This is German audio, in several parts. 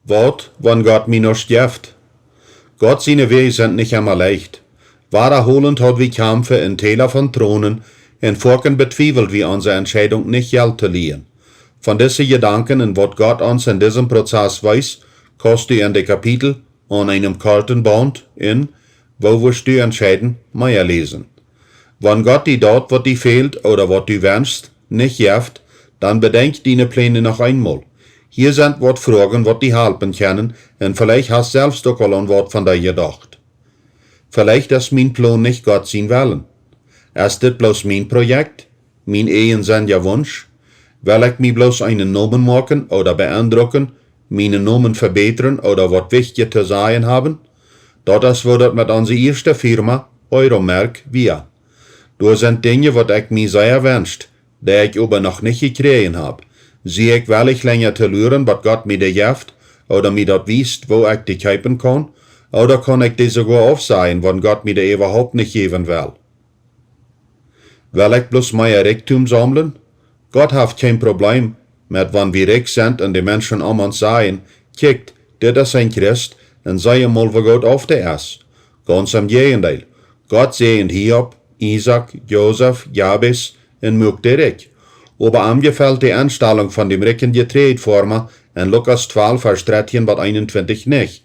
Wort, wann Gott mir noch gibt. Gott seine Wege sind nicht immer leicht. Wiederholend hat wie Kämpfe in Täler von Thronen, in Volken betwiebelt wie unsere Entscheidung nicht Geld zu liehen. Von diesen Gedanken und was Gott uns in diesem Prozess weiß, kannst du in den Kapitel an einem kalten Band in, wo wirst du entscheiden, mehr lesen. Wenn Gott dir dort, was dir fehlt oder was du wünschst, nicht gibt, dann bedenk deine Pläne noch einmal. Hier sind wat Fragen, wat die helfen können, und vielleicht hast du selbst auch al an wat von dir gedacht. Vielleicht ist mein Plan nicht Gott sein Willen. Ist das bloß mein Projekt, mein eigensinniger Wunsch? Will ich mir bloß einen Namen machen oder beeindrucken, meinen Namen verbessern oder wat wichtig zu sagen haben? Das wird mit unserer ersten Firma, Euromerk, wir. Da sind Dinge, wat ich mir sehr wünscht, die ich aber noch nicht gekriegt hab. Sehe ich will ich länger zu lernen, was Gott mir gibt, oder mir dort wisst, wo ich die kaufen kann, oder kann ich die sogar aufsehen, wenn Gott mir die überhaupt nicht geben will. Will ich bloß mein Reichtum sammeln? Gott hat kein Problem mit, wenn wir reich sind und die Menschen um uns sagen, kickt, das ist ein Christ, und sei mal, wo Gott auf der ist. Ganz im Gegenteil. Gott sehend Hiob, Isaac, Joseph, Jabes und mögt der reich. Aber am gefällt die Anstellung von dem reichen Getreidformer in Lukas 12, Vers 13 bis 21 nicht,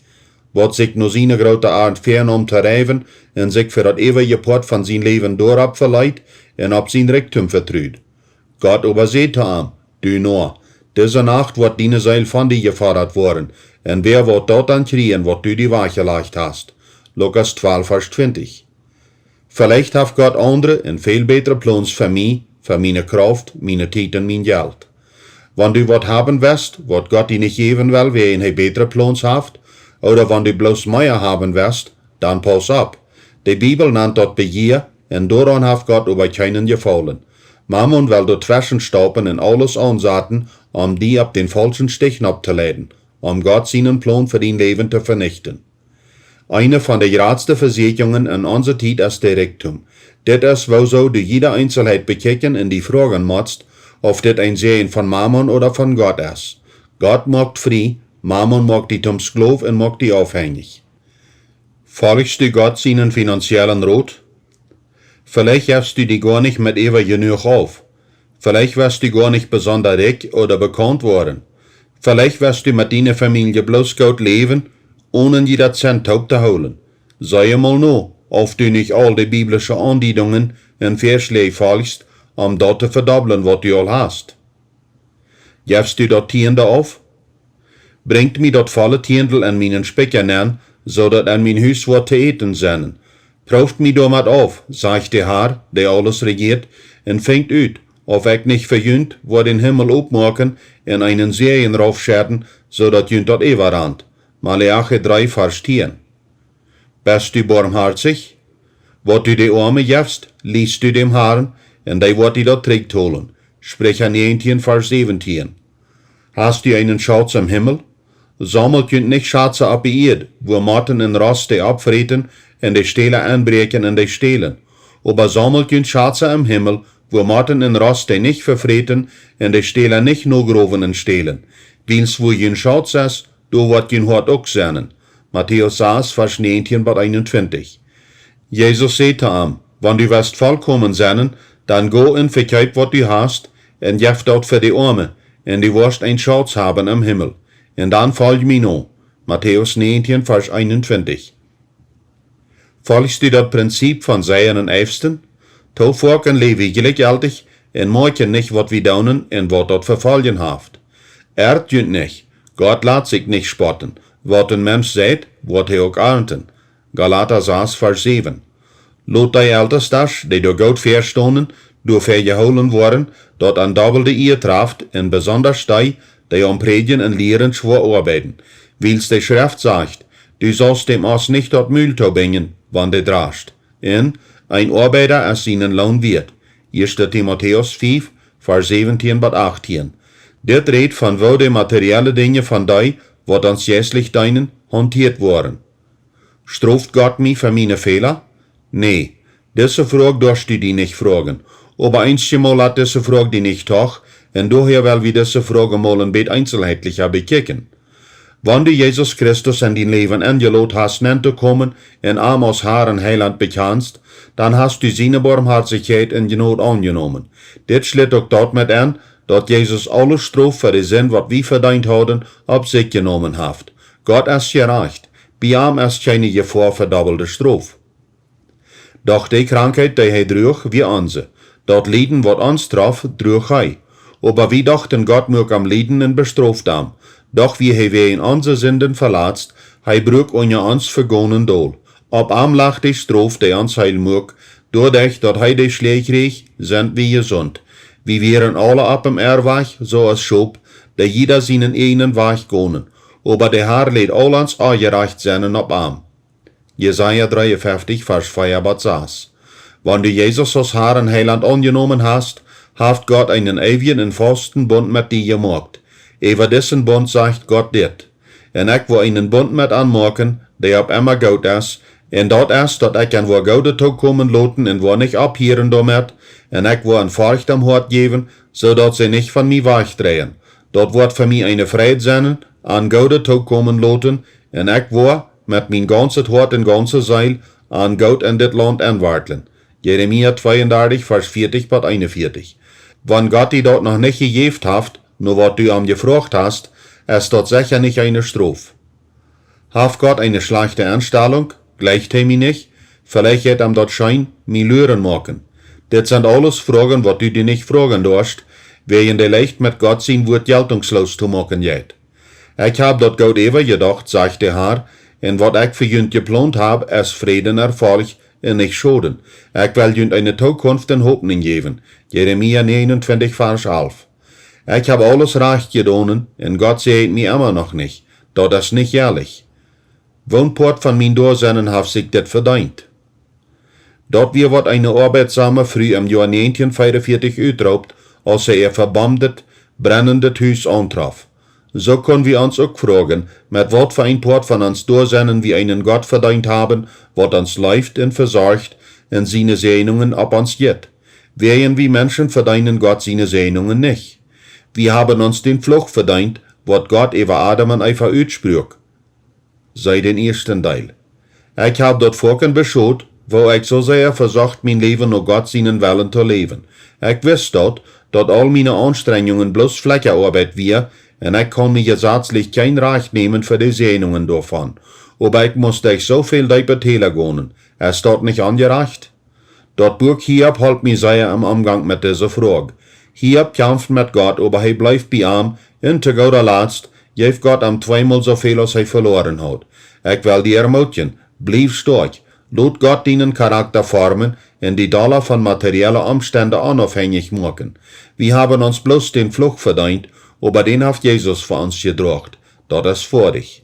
wat sich nur seine große Art fern zu reiben und sich für das ewige Port von sein Leben durchab verleiht und ab sein Reichtum vertrüht. Gott überseht ham, du nur, diese Nacht wird deine Seil von dir gefordert worden, und wer wird dort dann kriegen, wat du die Weiche leicht hast. Lukas 12, Vers 20. Vielleicht hat Gott andere und viel bessere Plans für mich, für meine Kraft, meine Zeit und mein Geld. Wenn du wat haben wirst, wat Gott dir nicht geben will, wer ihn bessere Plans hat, oder wenn du bloß mehr haben wirst, dann pass ab. Die Bibel nennt dort Begier, und daran hat Gott über keinen gefallen. Mammon will dort zwischenstoppen und alles ansaten, die ab den falschen Stich abzuleiten, Gott seinen Plan für dein Leben zu vernichten. Eine von der geradsten Versicherungen in unserer Zeit ist der Reichtum. Das ist, wo so du jede Einzelheit bekicken und die fragen musst, ob das ein Segen von Mammon oder von Gott ist. Gott macht frei, Mammon macht die zum Sklav und macht die aufhängig. Folgst du Gott seinen finanziellen Rat? Vielleicht hebst du die gar nicht mit ewig genug auf. Vielleicht wirst du gar nicht besonders reich oder bekannt worden. Vielleicht wirst du mit deiner Familie bloß gut leben, ohne jeder Cent zu holen. Sei mal nur, ob du nicht all die biblischen Andeutungen und Vorschläge folgst, dort zu verdoppeln, was du all hast. Gibst du dort Tiende auf? Bringt mir dort volle Tiendel an meinen Specker an, so dat an mein Haus wat zu eten sind. Prüft mir damit auf, sagt der Herr, der alles regiert, und fängt ut, ob ich nicht verjünt, wo den Himmel aufmachen, in einen Serien raufscherden, so dat jünt dort everand. Malachi 3, Vers 10. Bist du barmherzig? Wat du die Arme gibst, liest du dem Herrn, und der wird dir dort trägt holen. Sprecher 19, Vers 17. Hast du einen Schatz im Himmel? Sammelt könnt nicht Schatze ab die Erde, wo Motten und Roste abfreten, und die Stähle anbrechen und die stehlen. Aber sammelt könnt Schatze im Himmel, wo Motten und Roste nicht verfreten, und die Stähle nicht nur groven und stehlen. Wils wo jün Schatz ist, do wird jün Hort auch sein. Matthäus 6, Vers 19 bis 21. Jesus sagte ihm, wenn du wirst vollkommen sein, dann go und verkauf, was du hast, und gib dort für die Arme, und du wirst ein Schatz haben im Himmel. Und dann folg mir noch. Matthäus 19, Vers 21. Folgst du das Prinzip von Seien und Äfsten? To Volken leben gleichgültig und morgen nicht, was wir daunen und was dort verfolgen haft. Jünt nicht. Gott lässt sich nicht spotten. Was ein Mensch sagt, wird er auch ernten. Galater 6, Vers 7. Lot die Ältestas, die durch Gott verstanden, durch vergeholen worden, dort an doppelte Ehe traft, und besonders die am Predigen und Lehren schwor arbeiten. Wils die Schrift sagt, du sollst dem Ass nicht dort Müll bringen, wann der drascht. Und ein Arbeiter als seinen Lohn wird. 1. Timotheus 5, Vers 17 bis 18. Dit redet von wo die materielle Dinge von die, wat uns jässlich deinen, hantiert worden. Straft Gott mich für meine Fehler? Nee, diese Frage darfst du die nicht fragen. Aber einmal hat diese Frage die nicht doch, und daher will wir diese Frage mal ein bisschen einzelheitlicher bekicken. Wann du Jesus Christus in dein Leben eingeladen hast, nennt zu kommen, in Arm aus Herrn Heiland bekannst, dann hast du seine Barmherzigkeit in Genot angenommen. Dit schlitt auch dort mit an, dass Jesus alle Strafe für die Sinn, was wir verdient haben, auf sich genommen hat. Gott ist gerecht. Bei ihm ist keine Gefahr für doppelte Strafe. Doch die Krankheit, die er trug, wie unsere. Dort Leiden, was uns traf, trug er. Aber wir dachten, Gott mög am Leiden und bestraft am. Doch wie er in unsere Sünden verlatzt, er brug unter uns vergonnen Dol. Ob am lag die Strafe, die uns heil mög, doordat hij die Schläge kreeg, sind wir gesund. Wir wären alle ab im Erwach, so als Schop, der jeder seinen eigenen Weg gonen. Aber der Herr lädt all uns angereicht seinen ab am. Jesaja 53, Vers 4 bis 6. Wenn du Jesus als Herrn Heiland angenommen hast, haft Gott einen ewigen und festen Bund mit dir gemacht. Über diesen Bund sagt Gott dit. En ich will einen Bund mit anmachen, der ab immer gut ist, en dat is dat ik aan waar Goude toekomen loten en waar nicht abhieren damit, en ik wil een Furcht am Hort geben, zodat sie nicht von mir wegdrehen. Dat wordt für mich eine Freude sein, an Goude toekomen loten, en ik wil mit mein ganzes Hort en ganze Seil an Gott in dit Land anwarteln. Jeremia 32, Vers 40 bis 41. Wenn Gott die dort noch nicht gegeben hat, nur was du am gefragt hast, ist dort sicher nicht eine Strophe. Hat Gott eine schlechte Anstellung? Gleicht hij mij nicht? Vielleicht hätt am dort Schein mi Lüren machen. Das sind alles Fragen, wat du dir nicht fragen darfst, während der leicht mit Gott sein Wort geltungslos zu machen jet. Ich hab dort Gott ever gedacht, sagt der Herr, en wat ich für jünd geplant hab, ist Frieden, Erfolg und nicht Schoden. Ich will jünd eine Zukunft und Hoffnung geben. Jeremia 29, Vers 11. Ich hab alles recht getan, en Gott seht mir immer noch nicht. Dat ist nicht ehrlich. Wohnport von mein Dasein hat sich das verdient. Dort wir wat eine arbeitsame Früh im Jahr 1944 utraubt, als er verbammt, brennendes Haus antraf. So können wir uns auch fragen, mit wat für ein Port von uns Dasein wir einen Gott verdient haben, wat uns läuft und versorgt und seine Segnungen ab uns geht. Wären wir Menschen verdienen Gott seine Segnungen nicht. Wir haben uns den Fluch verdient, wat Gott über Adam und Eva utsprach. Sei den ersten Teil. Ich hab dort Vorken beschaut, wo ich so sehr versucht, mein Leben nur Gott seinen Willen zu leben. Ich wüsste dort all meine Anstrengungen bloß Fleckerarbeit wir, und ich kann mir gesetzlich kein Recht nehmen für die Segnungen davon. Aber ich musste so viel beteiligt gehen. Ist dort nicht angereicht? Dort Buch Hiob halt mir sehr im Umgang mit dieser Frage. Hiob kämpft mit Gott, aber er bleibt bei ihm, und zu guter Letzt geeft Gott am zweimal so viel, als hij verloren hat. Ich will dir ermutigen, bleib stark, laat Gott deinen Charakter formen und die Dollar von materiellen Umständen unabhängig machen. Wir haben uns bloß den Fluch verdient, aber den hat Jesus für uns getragen. Das ist vor dich.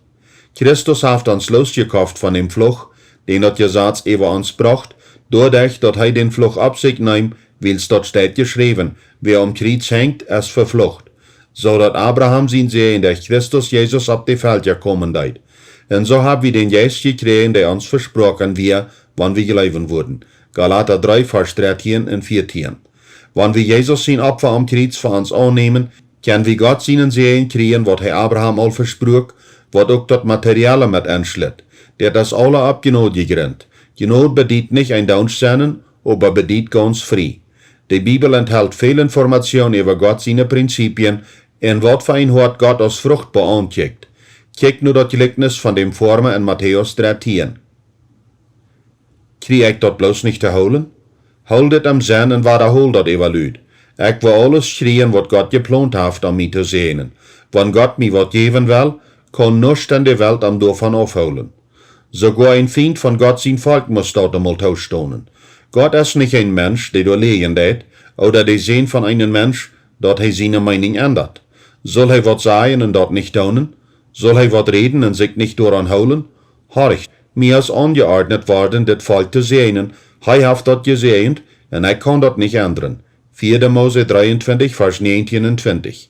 Christus hat uns losgekauft von dem Fluch, den hat Gesetz über uns bracht, dadurch, dass er den Fluch ab sich nimmt, wills dort steht geschrieben, wer am Kreuz hängt, ist verflucht. So dat Abraham sein Sehen, der Christus Jesus ab die Welt gekommen deit. Und so hab wir den Geist gekriegt, der uns versprochen wir, wann wir geleben wurden. Galater 3, Vers 13 und 14. Wann wir Jesus sein Opfer am Kreuz für uns annehmen, können wir Gott seinen Sehen kriegen, wat er Abraham all versprach, wat auch das Materielle mit anschlitt. Der das alle ab Genot gegrinnt. Genot bedient nicht ein Daunstseinen, aber bedient ganz frei. Die Bibel enthält viel Information über Gott seine Prinzipien, en wat für ein Hort Gott als fruchtbar ankickt. Kijk nur das Gleichnis von dem Formen in Matthäus 13. Krieg ich dort bloß nicht zu holen? Hol dit am Sinn und wiederhol dat evaluiert. Ich will alles schreien, wat Gott geplant hat, um mich zu sehnen. Wenn Gott mir wat geben will, kann nichts in der Welt am davon aufholen. Sogar ein Feind von Gott sein Volk muss dort einmal tauschen. Gott ist nicht ein Mensch, der legen det, oder der Sehen von einem Mensch, dort er seine Meinung ändert. Soll er wat sagen und dort nicht tun? Soll er wat reden und sich nicht daran holen? Horch, mir ist angeordnet worden, das Volk zu sehnen, er hat dort gesehnt, und ich kann dort nicht ändern. 4. Mose 23, Vers 19 und 20.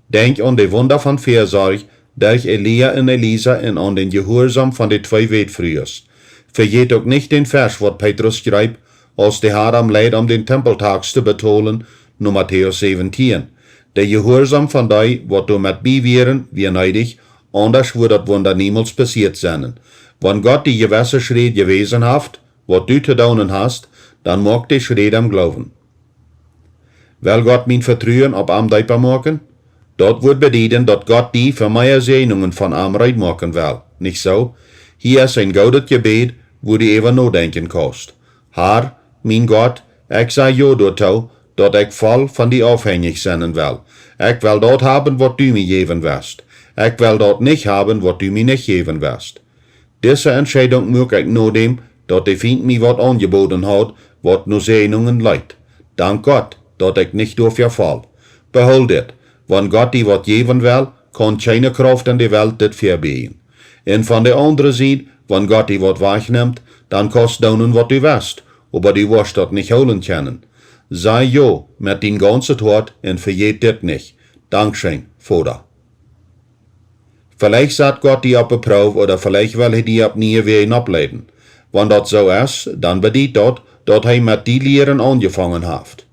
Denk an die Wunder von Versorg, durch Elia und Elisa und an den Gehorsam von den zwei Wetfrühers. Vergeht auch nicht den Vers, was Petrus schreibt, als der Herr am Leid den Tempeltag zu betonen, nur Matthäus 17. Der Gehorsam von dei, wat du mit bewähren, wie neidig, anders wird das Wunder niemals passiert sein. Wenn Gott die gewisse Schritt gewesen hat, was du zu tun hast, dann mag die Schritt am Glauben. Will Gott mein Vertrauen auf am Deiper machen? Dort wird bedeuten, dass Gott die für meine Segnungen von am Reit machen will. Nicht so? Hier ist ein gutes Gebet, wo die even nachdenken kannst. Herr, mein Gott, ich sage ja dazu, dass ich voll von dir abhängig sein will. Ich will dort haben, was du mir geben wirst. Ich will dort nicht haben, was du mir nicht geben wirst. Diese Entscheidung mag ich nur dem, dass der Feind mir was angeboten hat, was nur Segnungen leidt. Dank Gott, dass ich nicht dafür fall. Beholdet, wenn Gott dir was geben will, kann keine Kraft in der Welt das verbieten. Und von der anderen Seite, wenn Gott dir was wegnimmt, dann kannst du tun, was du willst, aber du wirst das nicht holen können. Sei ja mit dein ganzes Hart und vergeht das nicht. Dankeschön, Vater. Vielleicht sagt Gott dir auf eine Probe oder vielleicht will er dir ab nie wieder ableiten. Wenn das so ist, dann bedeutet das, dass er mit die Lehren angefangen hat.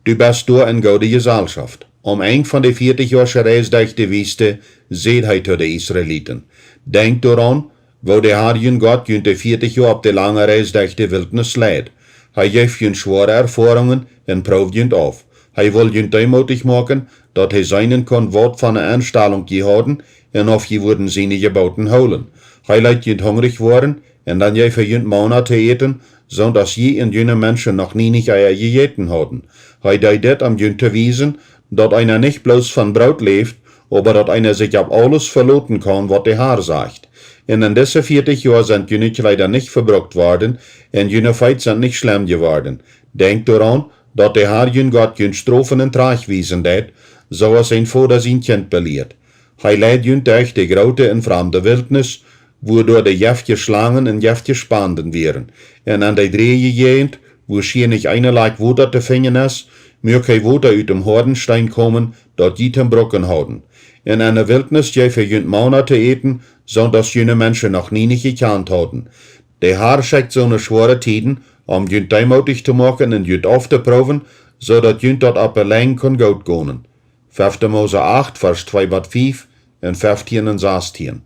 Du bist da in gute Gesellschaft. Eng von der 40-jährigen Reisdeichte Wüste seht er zu den Israeliten. Denkt daran, wo der Herr Gott jünt 40 Jahre auf der lange Reisdeichte Wildnis leid. Er gibt jünt schwere Erfahrungen und prüft jünt auf. Er will jünt demutig machen, dass er seinen kann Wort von einer Anstellung gehalten und auf je wurden seine Gebauten holen. Er leidt jünt hungrig worden und dann je für jünt Monate eten, so dass je und jene Menschen noch nie nicht Eier gegeten hatten. Er deit det am jünt zu wiesen, dass einer nicht bloß von Brot lebt, aber dass einer sich auf alles verlassen kann, was der Herr sagt. Und in diese 40 Jahren sind jene Kleider nicht verbrucht worden, und jene Feit sind nicht schlimm geworden. Denkt daran, dass der Herr jün Gott jün Strophen und Trachwiesen det, so als ein Vater sein Kind belehrt. Er leidt jün durch die grote und fremde Wildnis, wodurch die jäftige Schlangen und jäftige Spanden wären. Und an der Drehe gehend, wo schier nicht einerlei Wunder zu finden ist, mög kein Wunder uit dem Hordenstein kommen, dort jitem Brücken hauden. In einer Wildnis je für jünt Monate eten, so dass jene Menschen noch nie nicht gekannt hatten. Der Herr schickt so eine schwere Tiden, jünt demutig zu machen und jünt aufzuproben, so dass jünt dort ab allein kann gut gehen. 5. Mose 8, Vers 2 bis 5 und 15 und 16.